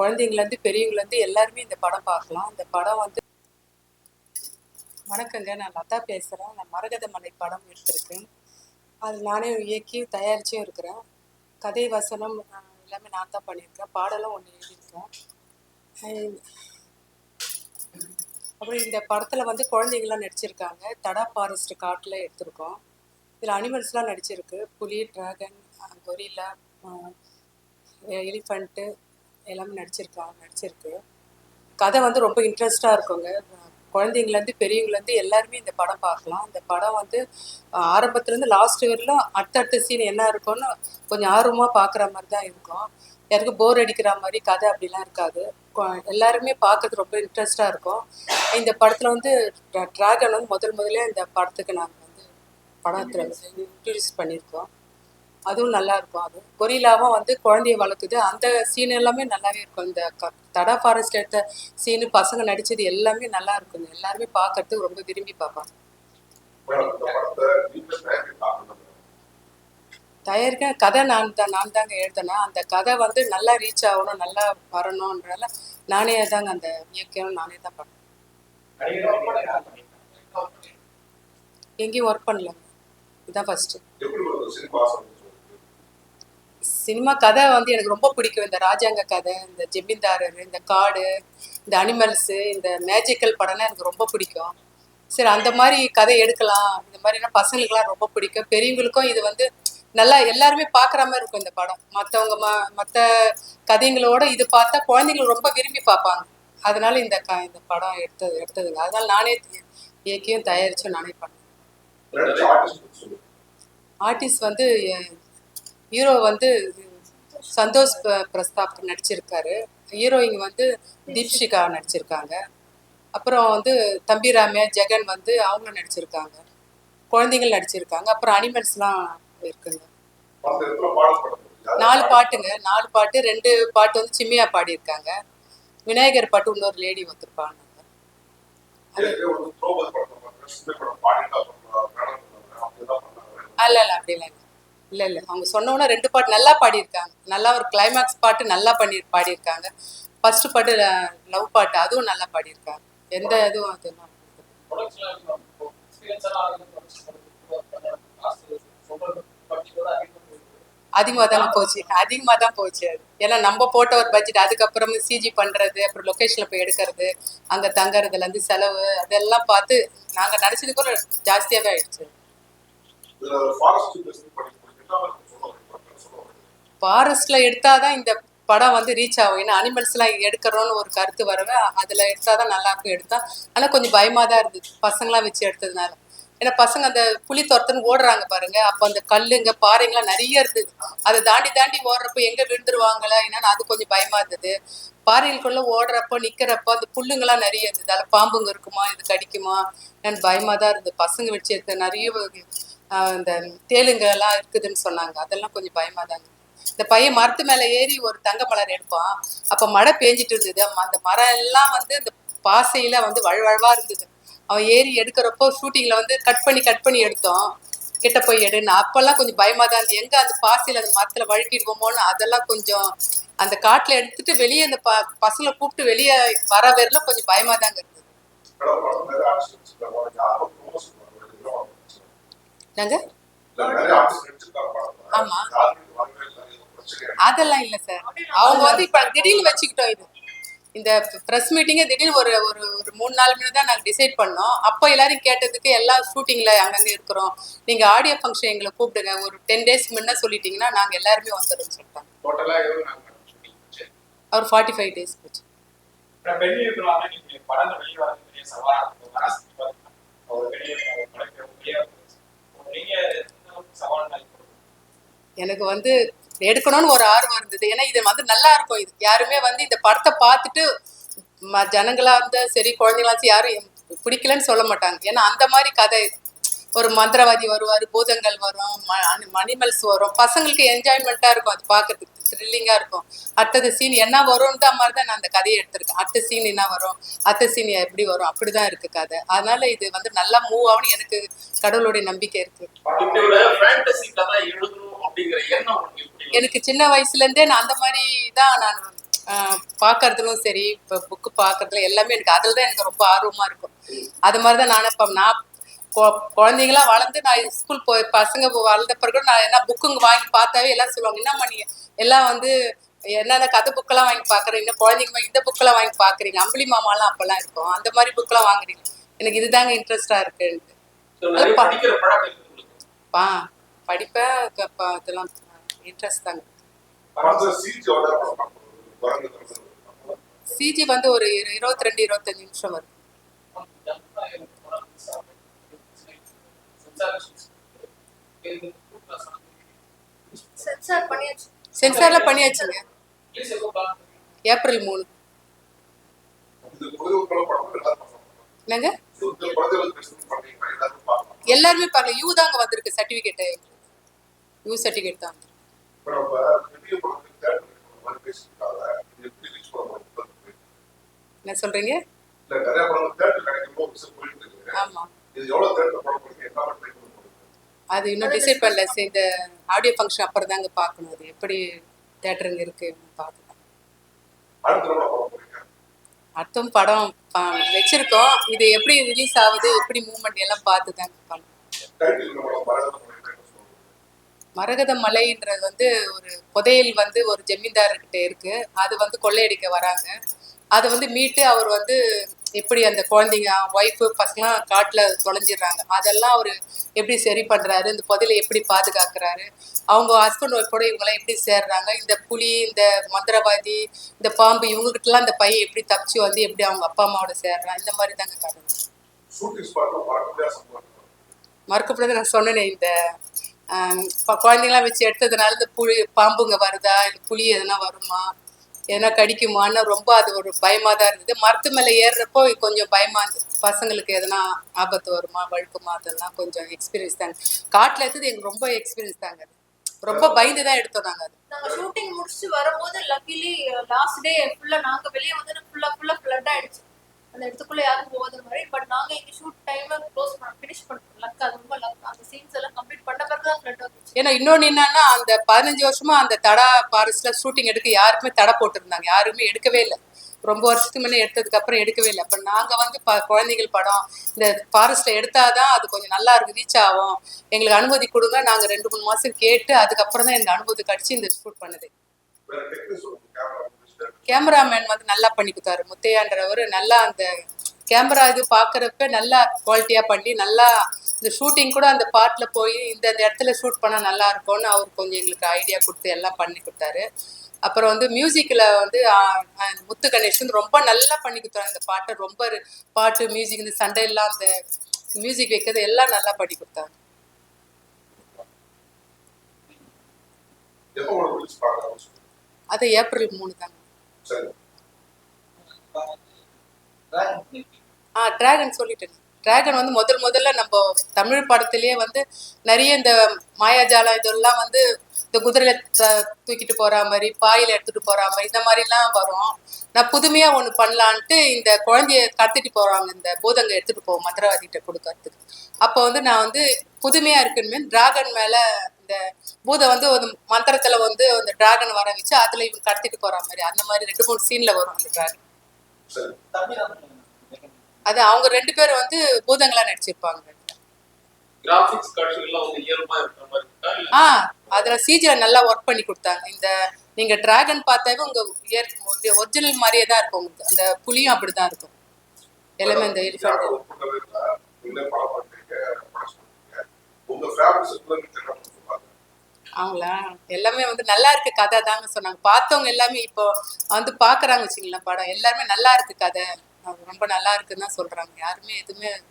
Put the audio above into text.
குழந்தைங்கலேருந்து பெரியவங்கலேருந்து எல்லாருமே இந்த படம் பார்க்கலாம். இந்த படம் வந்து வணக்கங்க, நான் லதா பேசுகிறேன். நான் மரகத மலை படம் எடுத்திருக்கேன். அது நானே இயக்கி தயாரிச்சும் இருக்கிறேன். கதை வசனம் எல்லாமே நான் தான் பண்ணியிருக்கேன். பாடலும் ஒன்று எழுதியிருக்கேன். அப்புறம் இந்த படத்தில் வந்து குழந்தைங்களாம் நடிச்சிருக்காங்க. தடா ஃபாரஸ்ட் காட்டில் எடுத்திருக்கோம். இதில் அனிமல்ஸ்லாம் நடிச்சிருக்கு. புலி, ட்ராகன், கொரில்லா, எலிஃபண்ட்டு எல்லாமே நடிச்சிருக்கு. கதை வந்து ரொம்ப இன்ட்ரெஸ்டாக இருக்குங்க. குழந்தைங்கலேருந்து பெரியவங்கலேருந்து எல்லாருமே இந்த படம் பார்க்கலாம். இந்த படம் வந்து ஆரம்பத்துலேருந்து லாஸ்ட் வரையிலும் அடுத்தடுத்த சீன் என்ன இருக்கும்னு கொஞ்சம் ஆர்வமாக பார்க்குற மாதிரி தான் இருக்கும். யாருக்கும் போர் அடிக்கிற மாதிரி கதை அப்படிலாம் இருக்காது. எல்லாருமே பார்க்கறது ரொம்ப இன்ட்ரெஸ்டாக இருக்கும். இந்த படத்தில் வந்து ட்ராகன் வந்து முதல்ல இந்த படத்துக்கு நாங்கள் வந்து படத்தில் இன்ட்ரடியூஸ் பண்ணியிருக்கோம். அதுவும் நல்லா இருக்கும். அது கொரில்லாவும் வந்து குழந்தைய வளர்க்குது. அந்த சீன் எல்லாமே நல்லாவே இருக்கும். இந்த தடா ஃபாரஸ்ட் எடுத்த சீனு பசங்க நடிச்சது எல்லாமே நல்லா இருக்குங்க. எல்லாருமே பார்க்கறதுக்கு ரொம்ப விரும்பி பார்ப்பாங்க. தயாரிக்க கதை நான் தாங்க எழுதினேன். அந்த கதை வந்து நல்லா ரீச் ஆகணும், நல்லா வரணும்ன்றதால நானே தாங்க அந்த இயக்கம் நானே தான் பண்ணேன். எங்கேயும் ஒர்க் பண்ணலங்க, இதுதான் ஃபர்ஸ்ட். சினிமா கதை வந்து எனக்கு ரொம்ப பிடிக்கும். இந்த ராஜாங்க கதை, இந்த ஜெமீன்தாரர், இந்த காடு, இந்த அனிமல்ஸு, இந்த மேஜிக்கல் படம்லாம் எனக்கு ரொம்ப பிடிக்கும். சரி, அந்த மாதிரி கதை எடுக்கலாம். இந்த மாதிரினா பசங்களுக்குலாம் ரொம்ப பிடிக்கும். பெரியவங்களுக்கும் இது வந்து நல்லா எல்லாருமே பார்க்குற மாதிரி இருக்கும் இந்த படம். மற்றவங்க மற்ற கதைங்களோட இது பார்த்தா குழந்தைங்க ரொம்ப விரும்பி பார்ப்பாங்க. அதனால இந்த படம் எடுத்ததுங்க. அதனால நானே இயக்கியும் தயாரிச்சும் நானே பண்ணேன். ஆர்டிஸ்ட் வந்து ஹீரோ வந்து சந்தோஷ் பிரஸ்தாப் நடிச்சிருக்காரு. ஹீரோயின் வந்து தீப்ஷிகா நடிச்சிருக்காங்க. அப்புறம் வந்து தம்பிராமே, ஜெகன் வந்து அவங்களும் நடிச்சிருக்காங்க. குழந்தைகள் நடிச்சிருக்காங்க. அப்புறம் அனிமல்ஸ்லாம் இருக்குங்க. 4 பாட்டுங்க. 4 பாட்டு. 2 பாட்டு வந்து சிம்மியா பாடியிருக்காங்க. விநாயகர் பாட்டு இன்னொரு லேடி வந்துருப்பாங்க. அல்ல அப்படிலாம் இல்லை. அவங்க சொன்னோன்னா 2 பாட்டு நல்லா பாடியிருக்காங்க. நல்லா ஒரு கிளைமேக்ஸ் பாட்டு நல்லா பாடியிருக்காங்க. ஃபர்ஸ்ட் பாட்டு லவ் பாட்டு அதுவும் நல்லா பாடியிருக்காங்க. எந்த இதுவும் அது அதிகமாக தான் போச்சு அது. ஏன்னா நம்ம போட்ட ஒரு பட்ஜெட், அதுக்கப்புறம் சிஜி பண்ணுறது, அப்புறம் லொக்கேஷனில் போய் எடுக்கிறது, அங்கே தங்குறதுலேருந்து செலவு அதெல்லாம் பார்த்து நாங்கள் நினச்சது கூட ஜாஸ்தியாகவே ஆயிடுச்சு. ஃபாரஸ்ட்ல எடுத்தாதான் இந்த படம் வந்து ரீச் ஆகும். ஏன்னா அனிமல்ஸ்லாம் எடுக்கிறோன்னு ஒரு கருத்து வரவே அதில் எடுத்தாதான் நல்லா இருக்கும். எடுத்தா ஆனால் கொஞ்சம் பயமாக தான் இருந்துச்சு பசங்களாம் வச்சு எடுத்ததுனால. ஏன்னா பசங்க அந்த புலி துரத்துன்னு ஓடுறாங்க பாருங்க, அப்போ அந்த கல்லுங்க பாறைங்களாம் நிறைய இருந்தது. அதை தாண்டி ஓடுறப்போ எங்கே விழுந்துருவாங்களா என்னன்னு அது கொஞ்சம் பயமா இருந்தது. பாறைகளுக்குள்ள ஓடுறப்போ நிற்கிறப்போ அந்த புல்லுங்கெல்லாம் நிறைய இருந்தது. அதில் பாம்புங்க இருக்குமா, இது கடிக்குமா என்னன்னு பயமாக தான் இருந்தது. பசங்க வச்சு எடுத்த நிறைய இந்த தேலுங்க எல்லாம் இருக்குதுன்னு சொன்னாங்க. அதெல்லாம் கொஞ்சம் பயமாக தான் இருந்தது. இந்த பையன் மரத்து மேலே ஏறி ஒரு தங்க மலர் எடுப்பான். அப்போ மழை பெஞ்சிட்டு இருந்தது. அந்த மரம் எல்லாம் வந்து இந்த பாசையில வந்து வழுவழுவா இருந்தது. அவன் ஏறி எடுக்கிறப்போ ஷூட்டிங்ல வந்து கட் பண்ணி எடுத்தோம். கிட்ட போய் எடுன்னு அப்பெல்லாம் கொஞ்சம் பயமா தான் இருந்தது. எங்க அந்த பாசையில அந்த மரத்துல வழுக்கிடுவோமோன்னு அதெல்லாம் கொஞ்சம் அந்த காட்டுல எடுத்துட்டு வெளியே அந்த பசங்களை கூப்பிட்டு வெளியே வர வரல கொஞ்சம் பயமா தாங்க இருந்தது. ஆமா, அதெல்லாம் இல்லை சார். அவங்க வந்து இப்ப திடீர்னு வச்சுக்கிட்டோம். இந்த ப்ரெஸ் மீட்டிங்கே திடீர்னு ஒரு ஒரு ஒரு 3-4 மணி தான் நாங்கள் டிசைட் பண்ணோம். அப்போ எல்லாரும் கேட்டதுக்கு எல்லாம் ஷூட்டிங்கில் அங்கங்கே இருக்கிறோம், நீங்கள் ஆடியோ ஃபங்க்ஷன் எங்களை கூப்பிடுங்க, ஒரு 10 days முன்ன சொல்லிட்டீங்கன்னா நாங்கள் எல்லாருமே வந்துடும்னு சொல்லிட்டாங்க. அவர் 45 days போச்சு. எனக்கு வந்து எடுக்கணும்னு ஒரு ஆர்வம் இருந்தது. ஏன்னா இது வந்து நல்லா இருக்கும். இது யாருமே வந்து இந்த படத்தை பார்த்துட்டு ஜனங்களா இருந்தா சரி, குழந்தைங்களாச்சும் யாரும் பிடிக்கலன்னு சொல்ல மாட்டாங்க. ஏன்னா அந்த மாதிரி கதை, ஒரு மந்திரவாதி வருவார், பூதங்கள் வரும், அனிமல்ஸ் வரும், பசங்களுக்கு என்ஜாய்மெண்ட்டாக இருக்கும். அது பார்க்கறதுக்கு த்ரில்லிங்காக இருக்கும். அடுத்தது சீன் என்ன வரும்ன்ற மாதிரி தான் நான் அந்த கதையை எடுத்திருக்கேன். அடுத்த சீன் என்ன வரும், அடுத்த சீன் எப்படி வரும், அப்படிதான் இருக்கு கதை. அதனால இது வந்து நல்லா மூவ் ஆகும்னு எனக்கு கடவுளுடைய நம்பிக்கை இருக்கு. எனக்கு சின்ன வயசுல இருந்தே நான் அந்த மாதிரி தான் நான் பார்க்கறதுலும் சரி, இப்போ புக்கு பார்க்கறதுல எல்லாமே எனக்கு அதில் தான் எனக்கு ரொம்ப ஆர்வமாக இருக்கும். அது மாதிரி தான் நானும் இப்போ நான் குழந்தைங்களாம் வளர்ந்து நான் ஸ்கூல் போய் பசங்க வளர்ந்த பிறகு நான் என்ன புக்குங்க வாங்கி பார்த்தாவே எல்லாம் சொல்லுவாங்க, என்னம்மா நீ எல்லாம் வந்து என்னென்ன கதை புக்கெல்லாம் வாங்கி பார்க்குறேன், இன்னும் குழந்தைங்க இந்த புக்கெல்லாம் வாங்கி பார்க்குறீங்க, அம்புலி மாமாலாம் அப்போல்லாம் இருக்கும், அந்த மாதிரி புக்கெல்லாம் வாங்குறீங்க. எனக்கு இதுதாங்க இன்ட்ரெஸ்டாக இருக்குன்ட்டு. பா படிப்பேன், இதெல்லாம் இன்ட்ரெஸ்ட் தாங்க. சிஜி வந்து ஒரு 22-25 நிமிஷம் வரும். சென்சார்ல பண்ணியாச்சுங்க. ஏப்ரல் 3. என்னங்க எல்லாருமே பார்க்கல. யூ தாங்க வந்திருக்கு சர்டிபிகேட். யூ சர்டிபிகேட் தான். என்ன சொல்றீங்க? ஆமா, அது இன்னும் டிசைட் பண்ணல. இந்த ஆடியோ ஃபங்க்ஷன் அப்புறம் தாங்க பார்க்கணும், அது எப்படி தேட்டருங்க இருக்கு பார்த்துக்கலாம். அடுத்தும் படம் வச்சிருக்கோம், இது எப்படி ரிலீஸ் ஆகுது, எப்படி மூவ்மெண்ட் எல்லாம் பார்த்து தாங்க பண்ணணும். மரகத மலைன்றது வந்து ஒரு புதையல் வந்து ஒரு ஜமீன்தார்கிட்ட இருக்கு. அது வந்து கொள்ளையடிக்க வராங்க. அதை வந்து மீட்டு அவர் வந்து எப்படி அந்த குழந்தைங்க ஒய்ஃபு பசங்களாம் காட்டில் தொலைஞ்சிடுறாங்க, அதெல்லாம் அவர் எப்படி சரி பண்ணுறாரு, இந்த புதையலை எப்படி பாதுகாக்கிறாரு, அவங்க ஹஸ்பண்ட் ஒய்ஃபோட இவங்களாம் எப்படி சேர்றாங்க, இந்த புலி, இந்த மந்திரவாதி, இந்த பாம்பு, இவங்ககிட்டலாம் இந்த பையன் எப்படி தப்பிச்சு வந்து எப்படி அவங்க அப்பா அம்மாவோட சேர்றான், இந்த மாதிரி தாங்க கதை. மறக்கப்படாத நான் சொன்னேனே, இந்த குழந்தைங்களாம் வச்சு எடுத்ததுனால இந்த பாம்புங்க வருதா, இல்லை புலி எதனா வருமா, எதனா கடிக்குமான்னு ரொம்ப அது ஒரு பயமாக தான் இருந்தது. மரத்து மேலே ஏறுறப்போ கொஞ்சம் பயமாக இருந்தது, பசங்களுக்கு எதனா ஆபத்து வருமா, வழுக்குமா, அதெல்லாம் கொஞ்சம் எக்ஸ்பீரியன்ஸ் தாங்க. காட்டில் எடுத்தது எனக்கு ரொம்ப எக்ஸ்பீரியன்ஸ் தாங்க. அது ரொம்ப பயந்து தான் எடுத்தோம் நாங்கள். அது நாங்கள் ஷூட்டிங் முடிச்சுட்டு வரும்போது லக்கிலி லாஸ்ட் டே ஃபுல்லாக நாங்கள் வெளியே வந்து ஃபுல்லாக ஃப்ளட் ஆயிடுச்சு, அந்த இடத்துக்குள்ள யாரும் போகாத மாதிரி. பட் நாங்க இங்க ஷூட் டைம்ல க்ளோஸ் பண்ண ஃபினிஷ் பண்ணிட்டோம். லக், அது ரொம்ப லக். அந்த சீன்ஸ் எல்லாம் கம்ப்ளீட் பண்ண பிறகு தான் ஃப்ளட் வந்துச்சு. ஏன்னா இன்னொன்று என்னன்னா, அந்த 15 வருஷமா அந்த தடா ஃபாரஸ்ட்ல ஷூட்டிங் எடுக்க யாருக்குமே தடை போட்டிருந்தாங்க, யாருமே எடுக்கவே இல்லை. ரொம்ப வருஷத்துக்கு முன்னே எடுத்ததுக்கு அப்புறம் எடுக்கவே இல்லை. அப்போ நாங்கள் வந்து குழந்தைகள் படம் இந்த ஃபாரஸ்ட்ல எடுத்தாதான் அது கொஞ்சம் நல்லா இருக்கு, ரீச் ஆகும், எங்களுக்கு அனுமதி கொடுங்க, நாங்கள் 2-3 மாசம் கேட்டு அதுக்கப்புறம் தான் எனக்கு அனுமதி கிடைச்சி இந்த ஷூட் பண்ணுது. கேமராமேன் வந்து நல்லா பண்ணி கொடுத்தாரு, முத்தையான்றவர். நல்லா அந்த கேமரா இது பார்க்குறப்ப நல்லா குவாலிட்டியாக பண்ணி, நல்லா இந்த ஷூட்டிங் கூட அந்த பார்ட்டில் போய் இந்த இடத்துல ஷூட் பண்ணால் நல்லா இருக்கும்னு அவர் கொஞ்சம் எங்களுக்கு ஐடியா கொடுத்து எல்லாம் பண்ணி கொடுத்தாரு. அப்புறம் வந்து மியூசிக்கில் வந்து முத்து கணேஷ் வந்து ரொம்ப நல்லா பண்ணி கொடுத்தாரு அந்த பாட்டை. ரொம்ப பாட்டு மியூசிக் இந்த சண்டையெல்லாம் அந்த மியூசிக் வைக்கிறது எல்லாம் நல்லா பண்ணி கொடுத்தாரு. அது ஏப்ரல் 3 தாங்க. டிராகன் சொல்லிட்டேன். டிராகன் வந்து முதல்ல நம்ம தமிழ் படத்திலேயே வந்து நிறைய இந்த மாயாஜாலம் இதெல்லாம் வந்து இந்த குதிரையில தூக்கிட்டு போற மாதிரி, பாயில எடுத்துட்டு போற மாதிரி, இந்த மாதிரிலாம் வரும். நான் புதுமையா ஒன்று பண்ணலான்ட்டு இந்த குழந்தைய கடத்திட்டு போறாங்க, இந்த பூதங்க எடுத்துட்டு போவோம் மந்திரவாதிகிட்ட கொடுக்கறதுக்கு. அப்போ வந்து நான் வந்து புதுமையா இருக்குன்னு டிராகன் மேல இந்த பூதம் வந்து ஒரு மந்திரத்துல வந்து அந்த டிராகன் வர வச்சு அதுல இவங்க கடத்திட்டு போற மாதிரி, அந்த மாதிரி 2-3 சீன்ல வரும் அந்த டிராகன். அது அவங்க 2 பேரும் வந்து பூதங்களா நடிச்சிருப்பாங்க. அதுல சிஜில நல்லா ஒர்க் பண்ணி கொடுத்தாங்க. இந்த நீங்க டிராகன் பார்த்தாவே உங்க ஒரிஜினல் மாதிரியே தான் இருக்கும். உங்களுக்கு அந்த புலியும் அப்படிதான் இருக்கும் எல்லாமே. இந்த எலிஃபண்ட் அவங்களா எல்லாமே வந்து நல்லா இருக்கு கதை தாங்க சொன்னாங்க. பார்த்தவங்க எல்லாமே இப்போ வந்து பாக்குறாங்க வச்சுங்களேன் படம், எல்லாருமே நல்லா இருக்கு கதை, ரொம்ப நல்லா இருக்குன்னு தான் சொல்றாங்க. யாருமே எதுவுமே